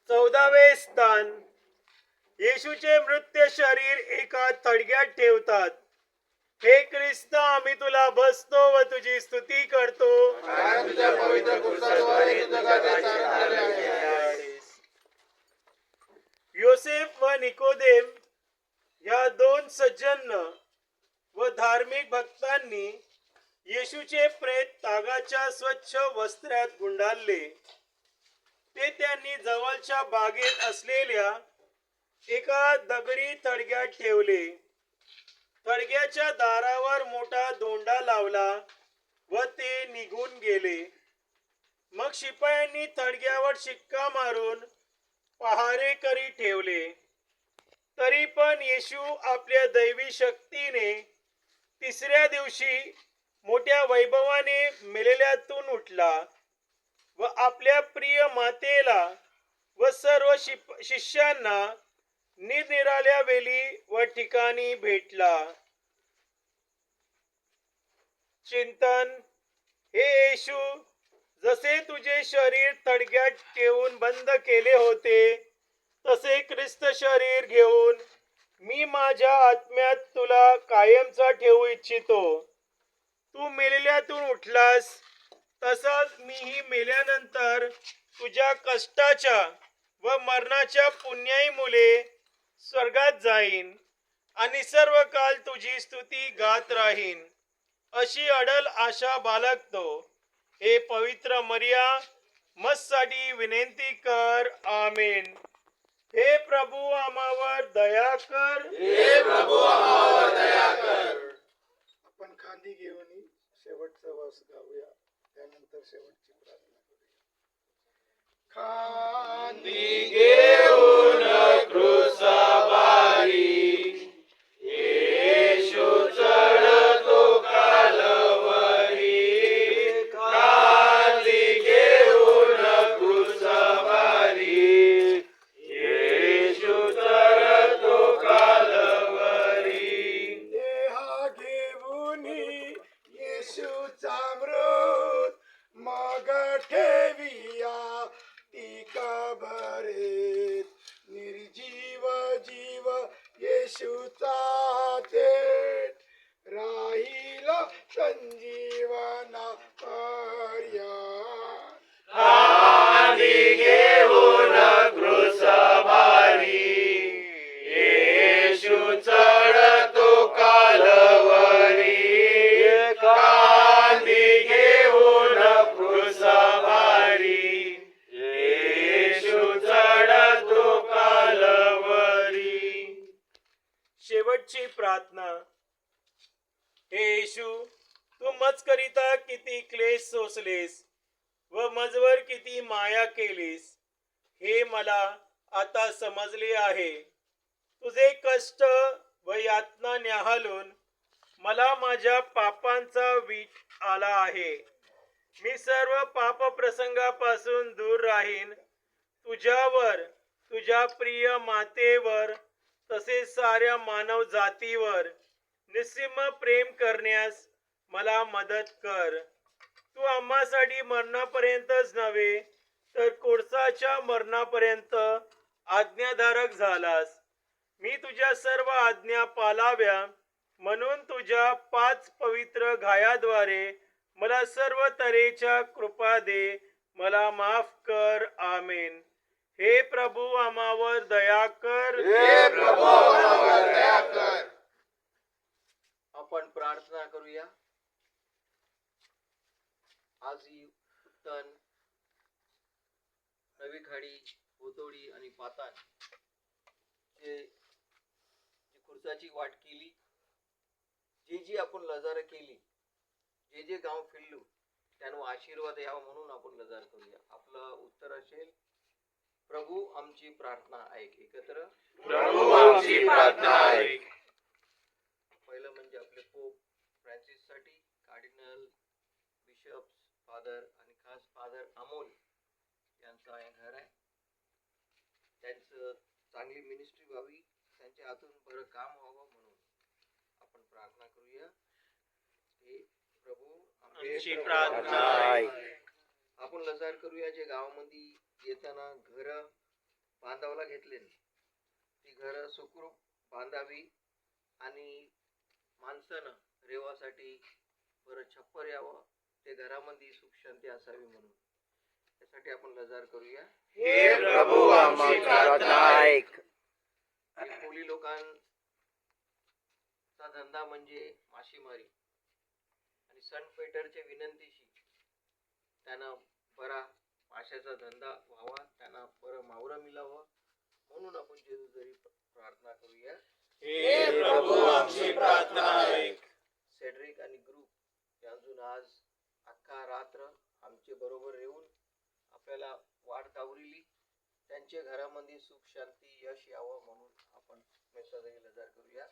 14वे स्थान. येशूचे मृत्यू शरीर एका थडग्यात ठेवतात. हे ख्रिस्त, आम्ही तुला बसतो व तुझी स्तुती करतो. योसेफ व निकोदेम या दोन सज्जन व धार्मिक भक्तांनी येशूचे प्रेत तागाच्या स्वच्छ वस्त्रात गुंडाळले. ते त्यांनी जवळच्या बागेत असलेल्या एका दगडी थडग्यात ठेवले. थडग्याच्या दारावर मोठा दोंडा लावला व ते निघून गेले. मग शिपायांनी थडग्यावर शिक्का मारून पहारेकरी ठेवले. तरी पण येशू आपल्या दैवी शक्तीने तिसऱ्या दिवशी मोठ्या वैभवाने मेलेल्यातून उठला व आपल्या प्रिय मातेला व सर्व शिष्यांना निरनिराळ्या वेळी व ठिकाणी भेटला. चिंतन. हे येशू, जसे तुझे शरीर थडग्यात ठेवून बंद केले होते, तसे ख्रिस्त शरीर घेऊन मी माझ्या आत्म्यात तुला कायमचा ठेवू इच्छितो. तू मेलेल्यातून उठलास, तसाच मीही मेल्यानंतर तुझ्या कष्टाच्या व मरणाच्या पुण्याईमुळे स्वर्गात जाईन आणि सर्व काळ तुझी स्तुती गात राहीन, अशी अडल आशा बाळगतो. हे पवित्र मरिया, मजसाठी विनंती कर. आमेन. हे प्रभू, आम्हावर दया कर. हे प्रभू, आम्हावर दया कर. आपण खांदी घेऊन शेवटचा वास गाऊया, त्यानंतर शेवटची प्रार्थना करूया. खांदी घेऊन क्रूसाबारी येशू चढतो कालवरी. खांदी घेऊन क्रूसाबारी येशू चढतो कालवरी. देहा घेऊन येशूचा मृत मग ठेविया ती कबरेत. निर्जीव जीव येशूचा थेट राहिला संजीवना पर्यंत. खांदी घेऊन क्रूसाबारी येशू चढतो कालवरी. खांदी घेऊन क्रूसाबारी येशू चढतो कालवरी. शेवटची प्रार्थना. हे येशू, तू मजकरिता किती क्लेश सोसलेस व मजवर किती माया केलीस, हे मला आता समजले आहे. तुझे कष्ट व यातना न्याहाळून मला माझ्या पापांचा वीट आला आहे. मी सर्व पाप प्रसंगापासून दूर राहीन. तुझ्यावर, तुझ्या प्रिय मातेवर, तसेच साऱ्या मानव जातीवर निस्सीम प्रेम करण्यास मला मदत कर. तू आम्हासाठी मरणापर्यंतच नव्हे, तर कोळसाच्या मरणापर्यंत आज्ञाधारक झालास. मी तुझ्या सर्व आज्ञा पाळाव्या म्हणून तुझ्या 5 पवित्र घायाद्वारे मला सर्व तऱ्हेच्या कृपा दे. मला माफ कर. आमेन. हे प्रभू, आम्हावर दया कर. हे प्रभू, आम्हावर दया कर. आपण प्रार्थना करूया. आज ही उत्तन, नवी खाडी, भोतोडी आणि पातान जी खुर्साची वाट केली, जी आपण लजार केली, जे गाव फिरलो, त्यांना आशीर्वाद यावा म्हणून आपण लजार करूया. आपलं उत्तर असेल, प्रभू आमची प्रार्थना ऐक. एकत्र, प्रभू आमची प्रार्थना ऐक. पहिलं म्हणजे आपले पोप फ्रान्सिस साठी, कार्डिनल, बिशप्स, फादर आणि खास फादर अमोल यांचा घर आहे. त्यांचं चांगली मिनिस्ट्री व्हावी, त्यांच्या हातून बरं काम व्हावं म्हणून आपण प्रार्थना करूया. हे प्रभू आमची प्रार्थना ऐक. आपण लजार करूया. जे गावामध्ये येताना घर बांधावला घेतले. ती घरं सुखरूप बांधावी आणि माणसानं रेवासाठी बरं छप्पर यावं, ते घरामध्ये सुख शांती असावी म्हणून त्यासाठी आपण लजार करूया. हे प्रभू आमची प्रार्थना ऐक. हे कोळी लोकांचा धंदा म्हणजे मासेमारी आणि सन पेटरच्या विनंतीशी त्यांना बरा माशाचा धंदा व्हावा, त्यांना बरं मावरं मिळावं म्हणून आपण जेजू जरी प्रार्थना करूया. हे प्रभू आमची प्रार्थना ऐक. सेड्रिक आणि ग्रुप हे अजून आज अख्खा रात्र आमचे बरोबर येऊन आपल्याला वाट दावरिली. त्यांच्या घरामध्ये सुख शांती यश यावं म्हणून आपण मेसेजही लजार करूया.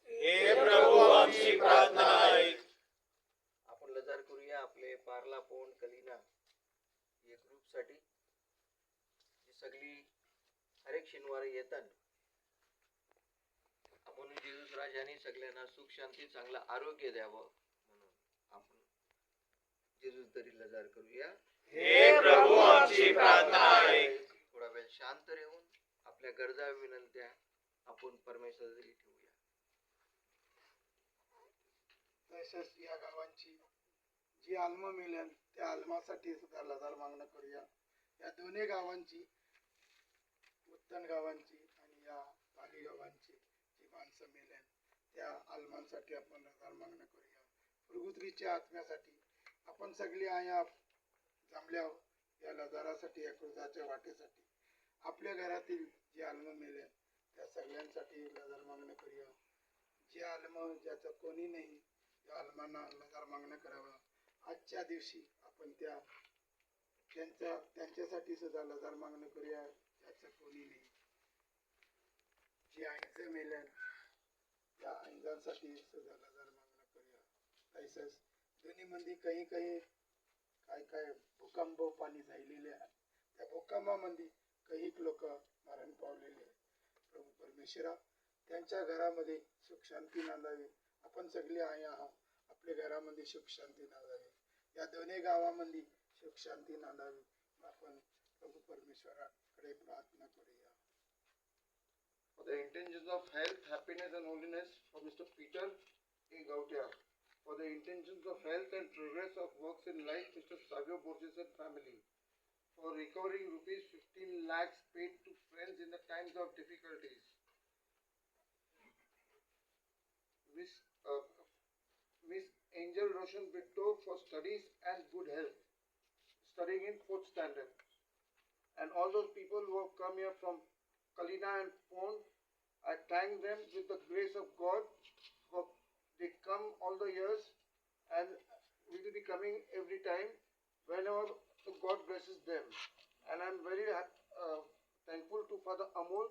हे प्रभू आमची प्रार्थना ऐक. आपण लजार करूया आपले पार्ला पोन कलिना या ग्रुपसाठी जी सगळी हर एक शनिवारी येतात. आपण जेजूस राजाने सगळ्यांना सुख शांती चांगलं आरोग्य द्यावं म्हणून आपण जेजूस तरी लजार करूया. हे प्रभू आमची प्रार्थना ऐक. थोडा वेळ शांत राहून आपल्या गरजा विनंत्या आपण परमेश्वराकडे ठेवूया. तसेच या गावांची जी आल्म मिळेल त्या आल्मासाठी सुद्धा लजार मागणं करूया. या दोन्ही गावांची, उत्तन गावांची आणि या पाली गावांची जी माणसं मिळेल त्या आल्मांसाठी आपण लजार मागणं करूया. प्रभुत्रीच्या आत्म्यासाठी आपण सगळी आया जमल्या या लजारासाठी, या क्रुजाच्या वाटेसाठी, आपल्या घरातील जे आल्म मिळेल त्या सगळ्यांसाठी लजार मागणं करूया. जे आल्म ज्याचं कोणी नाही त्या आल्मांना लजार मागणं करावं. आजच्या दिवशी आपण त्यांच्यासाठी सुद्धा लजार मागणं करूया ज्याचं कोणी नाही. जे आईचं मिळेल त्या आईंसाठी सुद्धा लजार मागणं करूया. तसेच दोन्ही मध्ये काही काय भूकंप पाणी झालेले आहे. त्या भूकंपामध्ये काही लोक मरण पावलेले आहेत. प्रभू परमेश्वरा त्यांच्या घरामध्ये सुख शांती नांदावी. आपण सगळे आई आहात, आपल्या घरामध्ये सुख शांती नांदावी. या दोन्ही गावामध्ये सुख शांती नांदावी. आपण प्रभू परमेश्वराकडे प्रार्थना करूया. For the intentions of health, happiness and holiness for Mr. Peter A. Gautia. For the intentions of health and progress of works in life, Mr. Savio Borges and family. For recovering rupees 15 lakhs paid to friends in the times of difficulties. Miss Angel Roshan Bitto for studies and good health, studying in 4th standard. And all those people who have come here from Kalina and Pond, I thank them with the grace of God for they come all the years and we will be coming every time whenever God blesses them. And I'm very thankful to Father Amol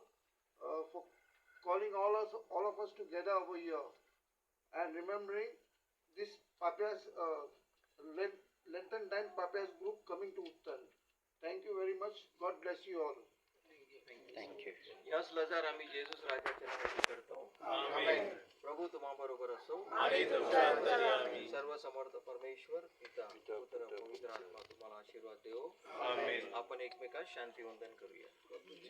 for calling all of us together over here and remembering this Papias Lenten Time Papias group coming to Uttan. Thank you very much. God bless you all. याच Lazare आम्ही Jesus राजाच्या नावाने करतो. आमेन. प्रभू तुम्हा बरोबर असो. आणि तुमच्या अंतर्यामी. सर्व समर्थ परमेश्वर पिता पुत्र पवित्र आत्मा तुम्हाला आशीर्वाद देवो. आमेन. आपण एकमेकात शांती वंदन करूया.